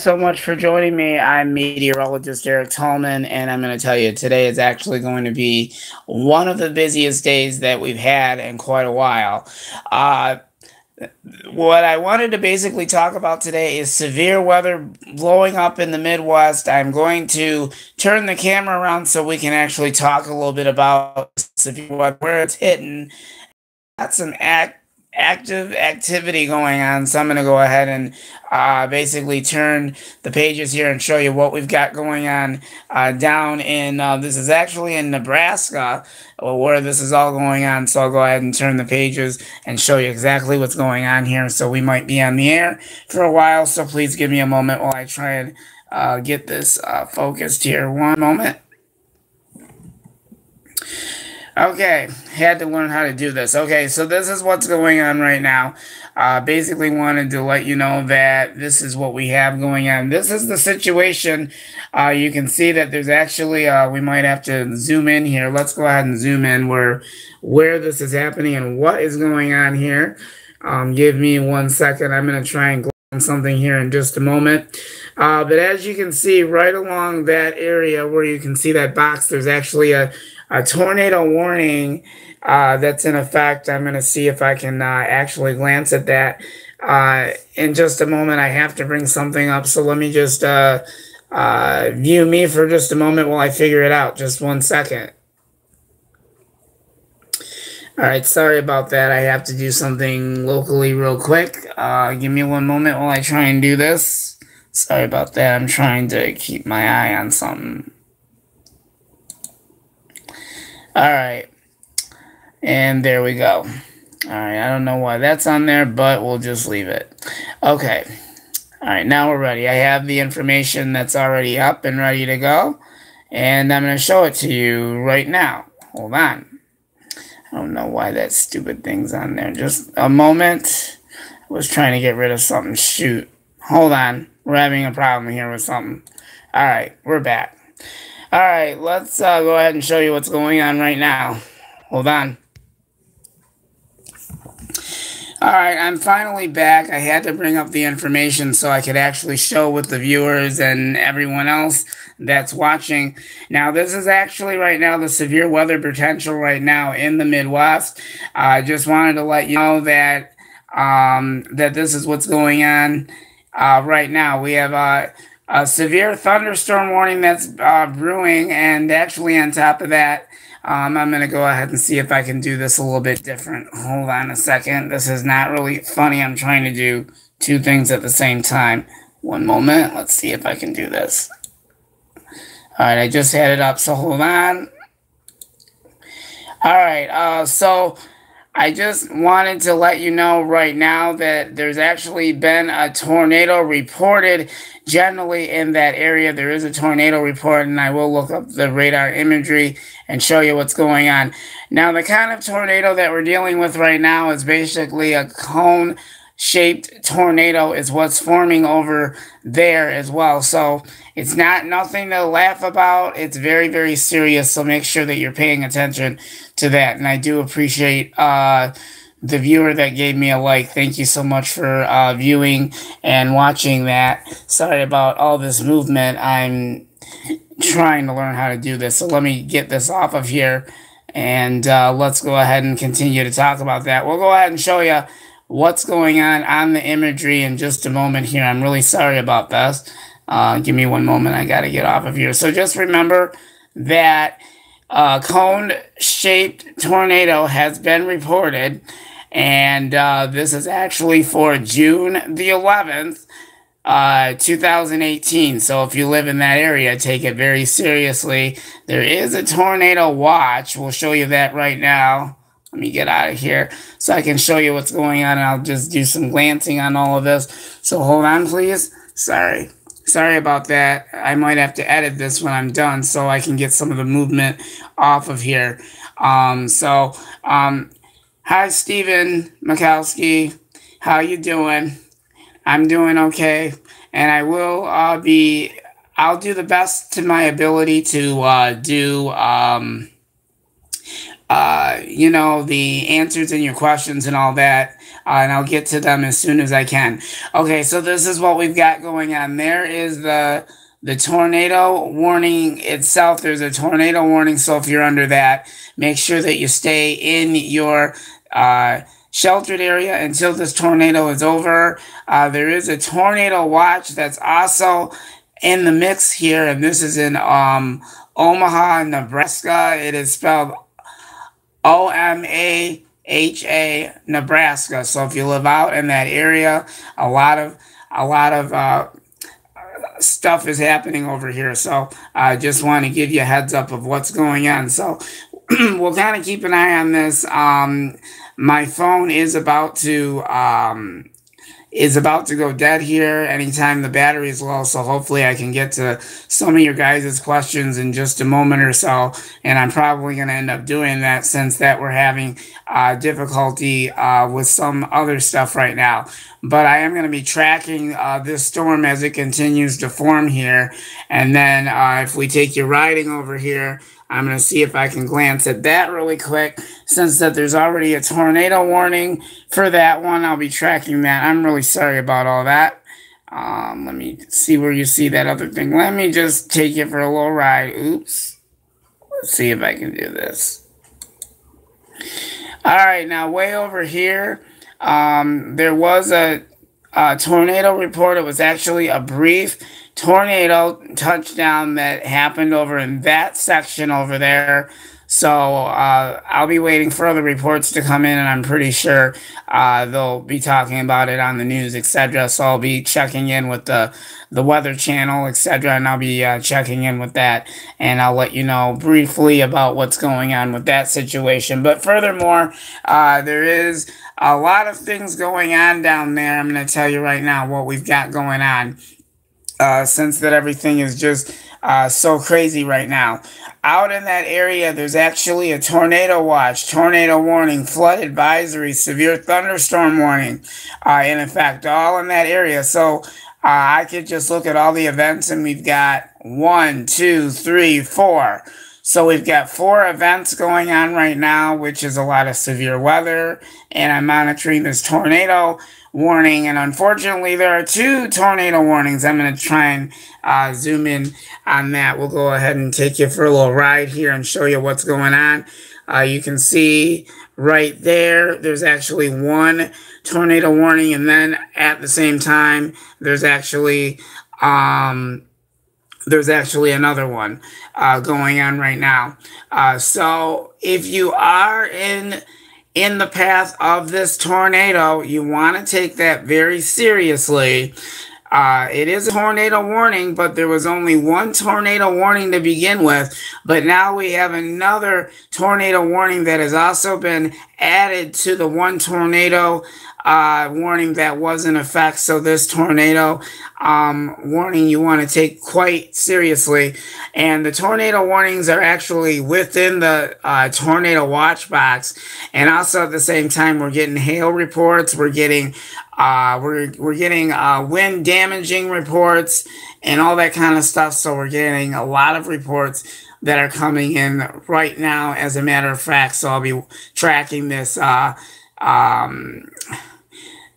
so much for joining me. I'm meteorologist Eric Tallman, and I'm going to tell you today is actually going to be one of the busiest days that we've had in quite a while. Uh, what I wanted to basically talk about today is severe weather blowing up in the Midwest. I'm going to turn the camera around so we can actually talk a little bit about severe weather, where it's hitting. Got some active activity going on, so I'm going to go ahead and basically turn the pages here and show you what we've got going on down in this is actually in Nebraska where this is all going on. So I'll go ahead and turn the pages and show you exactly what's going on here. So we might be on the air for a while, so please give me a moment while I try and get this focused here. One moment. Okay, had to learn how to do this. Okay, so this is what's going on right now. Basically wanted to let you know that this is what we have going on. This is the situation. You can see that there's actually, we might have to zoom in here. Let's go ahead and zoom in where this is happening and what is going on here. Give me 1 second. I'm going to try and on something here in just a moment. But as you can see, right along that area where you can see that box, there's actually a tornado warning that's in effect. I'm going to see if I can actually glance at that in just a moment. I have to bring something up, so let me just view me for just a moment while I figure it out. Just 1 second. All right, sorry about that. I have to do something locally real quick. Give me 1 moment while I try and do this. Sorry about that. I'm trying to keep my eye on something. All right, and there we go. All right, I don't know why that's on there, but we'll just leave it. Okay, all right, now we're ready. I have the information that's already up and ready to go, and I'm going to show it to you right now. Hold on. I don't know why that stupid thing's on there. Just a moment. I was trying to get rid of something. Shoot. Hold on. We're having a problem here with something. All right, we're back. All right, let's go ahead and show you what's going on right now. Hold on. All right, I'm finally back. I had to bring up the information so I could actually show with the viewers and everyone else that's watching. Now, this is actually right now the severe weather potential right now in the Midwest. I just wanted to let you know that that this is what's going on right now. We have a severe thunderstorm warning that's brewing, and actually on top of that, I'm going to go ahead and see if I can do this a little bit different. Hold on a second. This is not really funny. I'm trying to do two things at the same time. 1 moment. Let's see if I can do this. All right, I just had it up, so hold on. All right, so I just wanted to let you know right now that there's actually been a tornado reported generally in that area. There is a tornado report, and I will look up the radar imagery and show you what's going on. Now, the kind of tornado that we're dealing with right now is basically a cone-shaped tornado is what's forming over there as well. So it's nothing to laugh about. It's very, very serious. So make sure that you're paying attention to that. And I do appreciate the viewer that gave me a like. Thank you so much for viewing and watching that. Sorry about all this movement. I'm trying to learn how to do this. So let me get this off of here. And let's go ahead and continue to talk about that. We'll go ahead and show you what's going on the imagery in just a moment here. I'm really sorry about this. Give me 1 moment. I got to get off of here. So just remember that cone-shaped tornado has been reported, and this is actually for June the 11th, 2018. So if you live in that area, take it very seriously. There is a tornado watch. We'll show you that right now. Let me get out of here so I can show you what's going on, and I'll just do some glancing on all of this. So hold on, please. Sorry about that. I might have to edit this when I'm done so I can get some of the movement off of here. Hi, Stephen Mikowski. How you doing? I'm doing okay. And I will I'll do the best to my ability to do you know, the answers in your questions and all that and I'll get to them as soon as I can. Okay, so this is what we've got going on. There is the tornado warning itself. There's a tornado warning, so if you're under that, make sure that you stay in your sheltered area until this tornado is over. There is a tornado watch that's also in the mix here, and this is in Omaha, Nebraska. It is spelled Omaha, Nebraska. So if you live out in that area, a lot of stuff is happening over here. So I just want to give you a heads up of what's going on. So we'll kind of keep an eye on this. My phone is about to go dead here anytime the battery is low, so hopefully I can get to some of your guys' questions in just a moment or so, and I'm probably going to end up doing that since that we're having difficulty with some other stuff right now. But I am going to be tracking this storm as it continues to form here, and then if we take you riding over here, I'm going to see if I can glance at that really quick. Since that there's already a tornado warning for that one, I'll be tracking that. I'm really sorry about all that. Let me see where you see that other thing. Let me just take you for a little ride. Oops. Let's see if I can do this. All right, now way over here, there was a tornado report. It was actually a brief tornado touchdown that happened over in that section over there. So I'll be waiting for other reports to come in, and I'm pretty sure they'll be talking about it on the news, etc. So I'll be checking in with the Weather Channel, etc., and I'll be checking in with that, and I'll let you know briefly about what's going on with that situation. But furthermore, there is a lot of things going on down there. I'm going to tell you right now what we've got going on. Since that everything is just so crazy right now. Out in that area, there's actually a tornado watch, tornado warning, flood advisory, severe thunderstorm warning, and in fact, all in that area. So I could just look at all the events, and we've got 1, 2, 3, 4. So we've got 4 events going on right now, which is a lot of severe weather, and I'm monitoring this tornado warning, and unfortunately there are 2 tornado warnings. I'm going to try and zoom in on that. We'll go ahead and take you for a little ride here and show you what's going on. You can see right there, there's actually 1 tornado warning, and then at the same time, there's actually another one going on right now. So if you are in the path of this tornado, you want to take that very seriously. It is a tornado warning, but there was only 1 tornado warning to begin with. But now we have another tornado warning that has also been added to the 1 tornado warning that was in effect. So this tornado warning you want to take quite seriously. And the tornado warnings are actually within the tornado watch box. And also at the same time, we're getting hail reports. We're getting we're getting wind damaging reports and all that kind of stuff. So we're getting a lot of reports that are coming in right now, as a matter of fact. So I'll be tracking this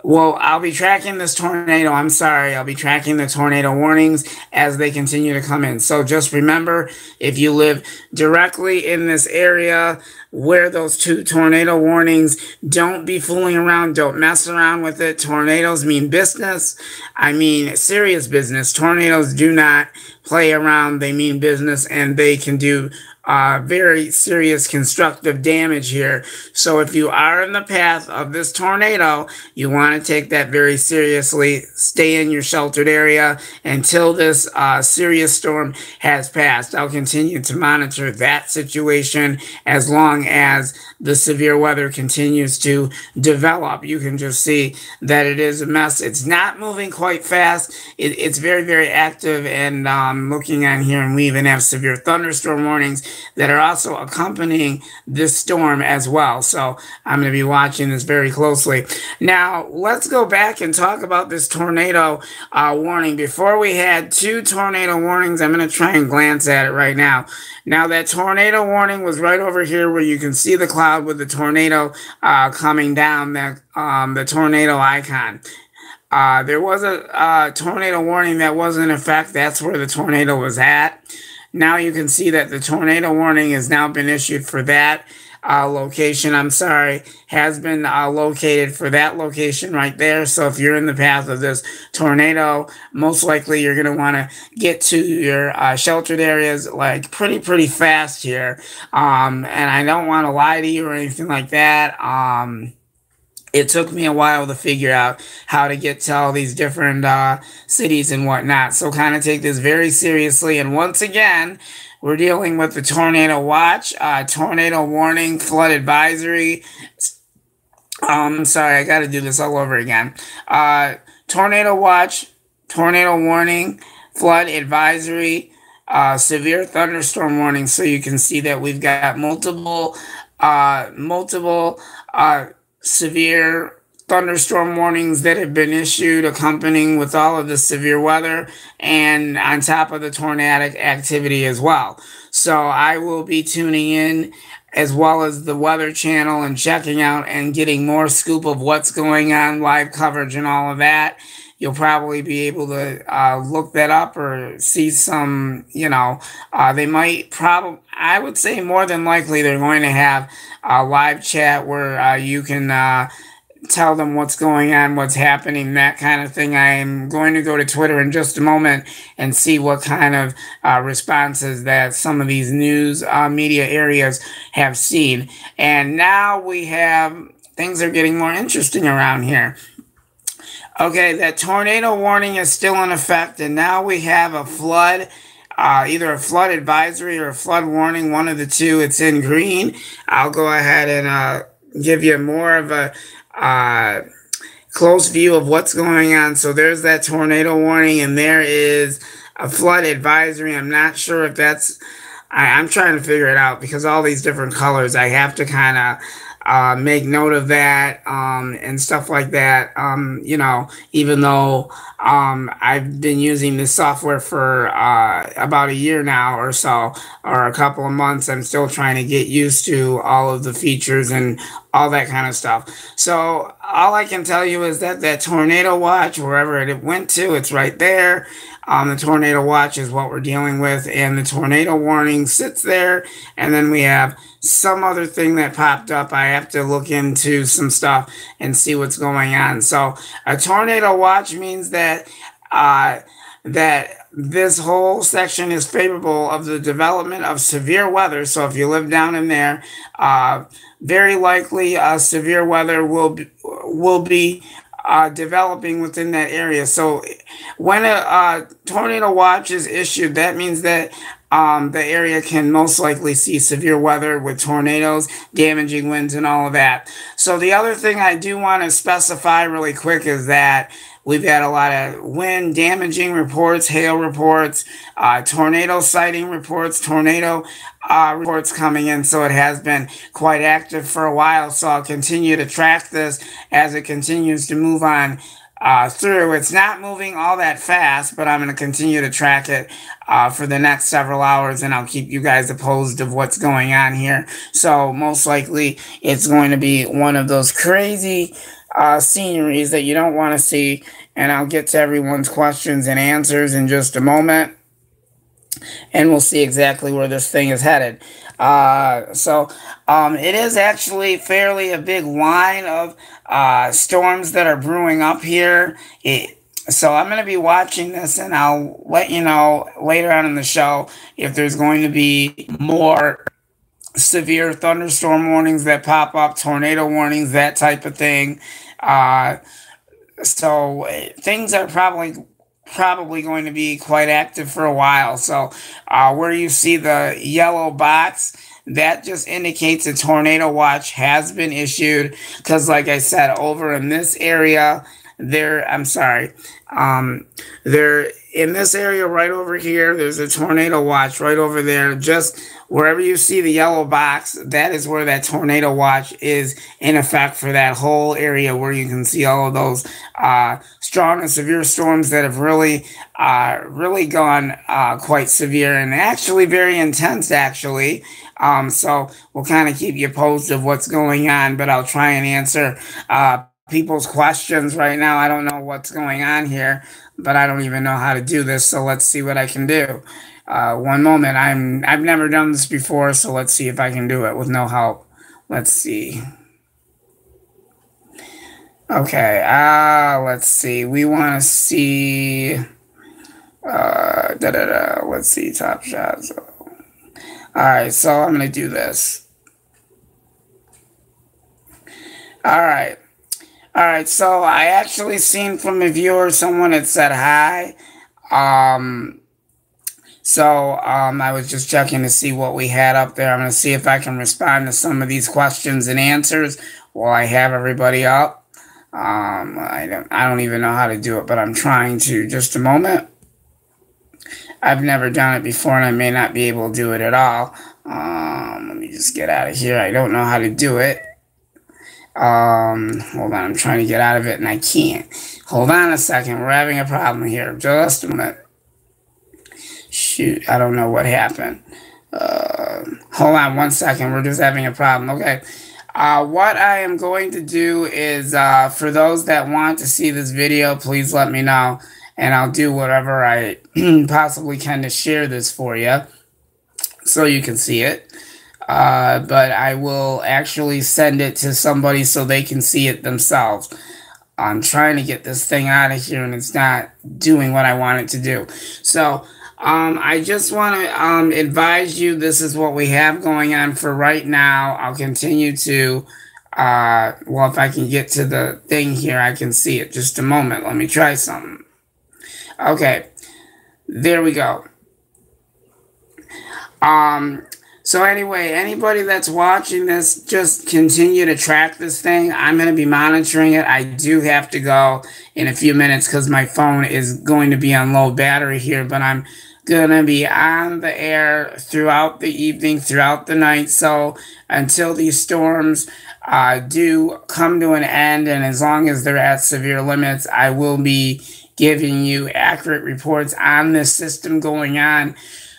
well, I'll be tracking this tornado. I'm sorry. I'll be tracking the tornado warnings as they continue to come in. So just remember, if you live directly in this area where those 2 tornado warnings, don't be fooling around. Don't mess around with it. Tornadoes mean business. I mean serious business. Tornadoes do not play around. They mean business, and they can do very serious constructive damage here. So if you are in the path of this tornado, you want to take that very seriously. Stay in your sheltered area until this serious storm has passed. I'll continue to monitor that situation as long as the severe weather continues to develop. You can just see that it is a mess. It's not moving quite fast. It's very, very active, and looking on here, and we even have severe thunderstorm warnings that are also accompanying this storm as well. So I'm going to be watching this very closely. Now, let's go back and talk about this tornado warning. Before we had 2 tornado warnings, I'm going to try and glance at it right now. Now, that tornado warning was right over here where you can see the cloud with the tornado coming down, the tornado icon. There was a tornado warning that was in effect. That's where the tornado was at. Now you can see that the tornado warning has now been issued for that location. Has been located for that location right there. So if you're in the path of this tornado, most likely you're going to want to get to your sheltered areas like pretty fast here. And I don't want to lie to you or anything like that. It took me a while to figure out how to get to all these different cities and whatnot. So kind of take this very seriously. And once again, we're dealing with the tornado watch, tornado warning, flood advisory. Sorry, I got to do this all over again. Tornado watch, tornado warning, flood advisory, severe thunderstorm warning. So you can see that we've got multiple severe thunderstorm warnings that have been issued accompanying with all of the severe weather and on top of the tornadic activity as well. So I will be tuning in as well as the Weather Channel and checking out and getting more scoop of what's going on, live coverage and all of that. You'll probably be able to look that up or see some, they might I would say more than likely they're going to have a live chat where you can tell them what's going on, what's happening, that kind of thing. I am going to go to Twitter in just a moment and see what kind of responses that some of these news media areas have seen. And now things are getting more interesting around here. Okay, that tornado warning is still in effect, and now we have a flood, either a flood advisory or a flood warning, one of the two. It's in green. I'll go ahead and give you more of a close view of what's going on. So there's that tornado warning, and there is a flood advisory. I'm not sure if that's, I'm trying to figure it out because all these different colors, I have to kind of make note of that and stuff like that. Even though I've been using this software for about a year now or so, or a couple of months, I'm still trying to get used to all of the features and all that kind of stuff. So all I can tell you is that tornado watch, wherever it went to, it's right there. The tornado watch is what we're dealing with, and the tornado warning sits there, and then we have some other thing that popped up. I have to look into some stuff and see what's going on. So a tornado watch means that this whole section is favorable of the development of severe weather. So if you live down in there, very likely severe weather will be developing within that area. So when a tornado watch is issued, that means that the area can most likely see severe weather with tornadoes, damaging winds, and all of that. So the other thing I do want to specify really quick is that we've had a lot of wind damaging reports, hail reports, tornado sighting reports, tornado reports coming in. So it has been quite active for a while. So I'll continue to track this as it continues to move on through. It's not moving all that fast, but I'm going to continue to track it for the next several hours, and I'll keep you guys opposed of what's going on here. So most likely it's going to be one of those crazy sceneries that you don't want to see, and I'll get to everyone's questions and answers in just a moment, and we'll see exactly where this thing is headed. It is actually fairly a big line of storms that are brewing up here. So I'm going to be watching this, and I'll let you know later on in the show if there's going to be more severe thunderstorm warnings that pop up, tornado warnings, that type of thing. So things are probably going to be quite active for a while. So where you see the yellow box, that just indicates a tornado watch has been issued, because like I said, over in this area, there in this area right over here, there's a tornado watch right over there. Just wherever you see the yellow box, that is where that tornado watch is in effect for that whole area where you can see all of those strong and severe storms that have really gone quite severe and actually very intense, actually. So we'll kind of keep you posted of what's going on, but I'll try and answer people's questions right now. I don't know what's going on here, but I don't even know how to do this. So let's see what I can do. One moment. I've never done this before, so let's see if I can do it with no help. Let's see. Okay. Let's see. We want to see. Let's see. Top shots. All right. So I'm gonna do this. All right. All right, so I actually seen from a viewer someone that said hi. I was just checking to see what we had up there. I'm going to see if I can respond to some of these questions and answers while I have everybody up. I don't even know how to do it, but I'm trying to. Just a moment. I've never done it before, and I may not be able to do it at all. Let me just get out of here. I don't know how to do it. Hold on, I'm trying to get out of it and I can't. Hold on a second, we're having a problem here. Just a minute. Shoot, I don't know what happened. Hold on one second, we're just having a problem. Okay. What I am going to do is, for those that want to see this video, please let me know, and I'll do whatever I possibly can to share this for you so you can see it. But I will actually send it to somebody so they can see it themselves. I'm trying to get this thing out of here and it's not doing what I want it to do. So, I just want to advise you this is what we have going on for right now. I'll continue to, well, if I can get to the thing here, I can see it. Just a moment. Let me try something. Okay. There we go. So anyway, anybody that's watching this, just continue to track this thing. I'm going to be monitoring it. I do have to go in a few minutes because my phone is going to be on low battery here, but I'm going to be on the air throughout the evening, throughout the night. So until these storms do come to an end, and as long as they're at severe limits, I will be giving you accurate reports on this system going on.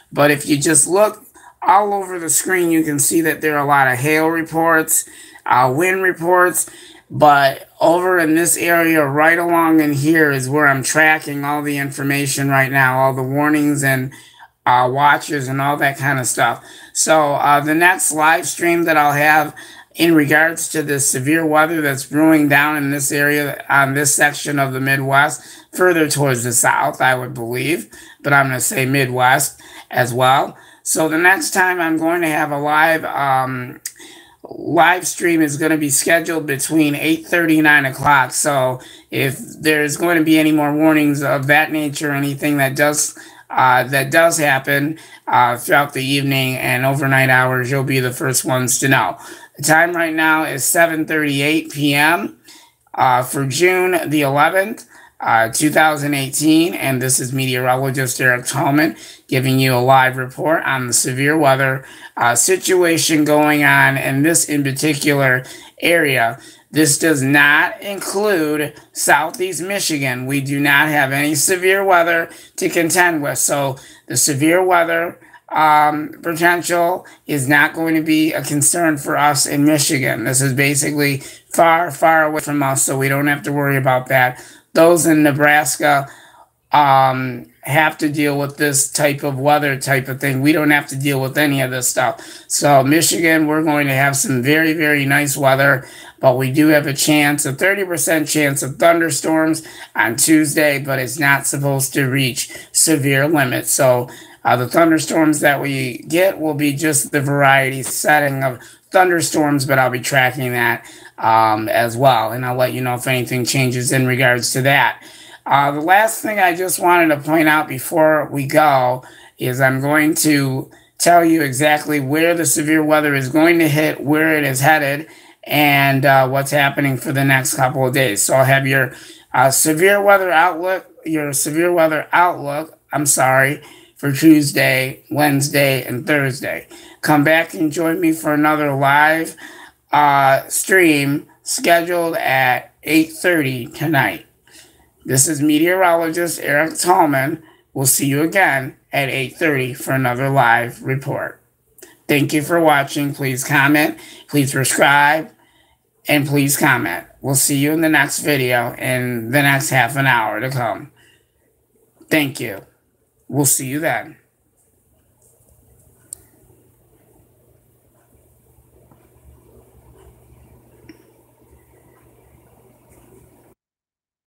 But if you just look all over the screen, you can see that there are a lot of hail reports, wind reports, but over in this area right along in here is where I'm tracking all the information right now, all the warnings and watches and all that kind of stuff. So the next live stream that I'll have in regards to the severe weather that's brewing down in this area, on this section of the Midwest, further towards the south, I would believe, but I'm going to say Midwest as well. So the next time I'm going to have a live stream is going to be scheduled between 8:30 and 9 o'clock. So if there's going to be any more warnings of that nature, anything that does happen throughout the evening and overnight hours, you'll be the first ones to know. The time right now is 7:38 p.m. For June the 11th. 2018, and this is meteorologist Eric TALLMAN giving you a live report on the severe weather situation going on in this in particular area. This does not include Southeast Michigan. We do not have any severe weather to contend with, so the severe weather potential is not going to be a concern for us in Michigan. This is basically far, far away from us, so we don't have to worry about that. Those in Nebraska have to deal with this type of weather type of thing. We don't have to deal with any of this stuff. So Michigan, we're going to have some very, very nice weather, but we do have a 30% chance of thunderstorms on Tuesday, but it's not supposed to reach severe limits. So the thunderstorms that we get will be just the variety setting of thunderstorms, but I'll be tracking that as well, and I'll let you know if anything changes in regards to that. The last thing I just wanted to point out before we go is I'm going to tell you exactly where the severe weather is going to hit, where it is headed, and what's happening for the next couple of days. So I'll have your severe weather outlook severe weather outlook. I'm sorry, for Tuesday, Wednesday, and Thursday. Come back and join me for another live stream scheduled at 8:30 tonight. This is meteorologist Eric TALLMAN. We'll see you again at 8:30 for another live report. Thank you for watching. Please comment, please subscribe, and please comment. We'll see you in the next video in the next half an hour to come. Thank you. We'll see you then.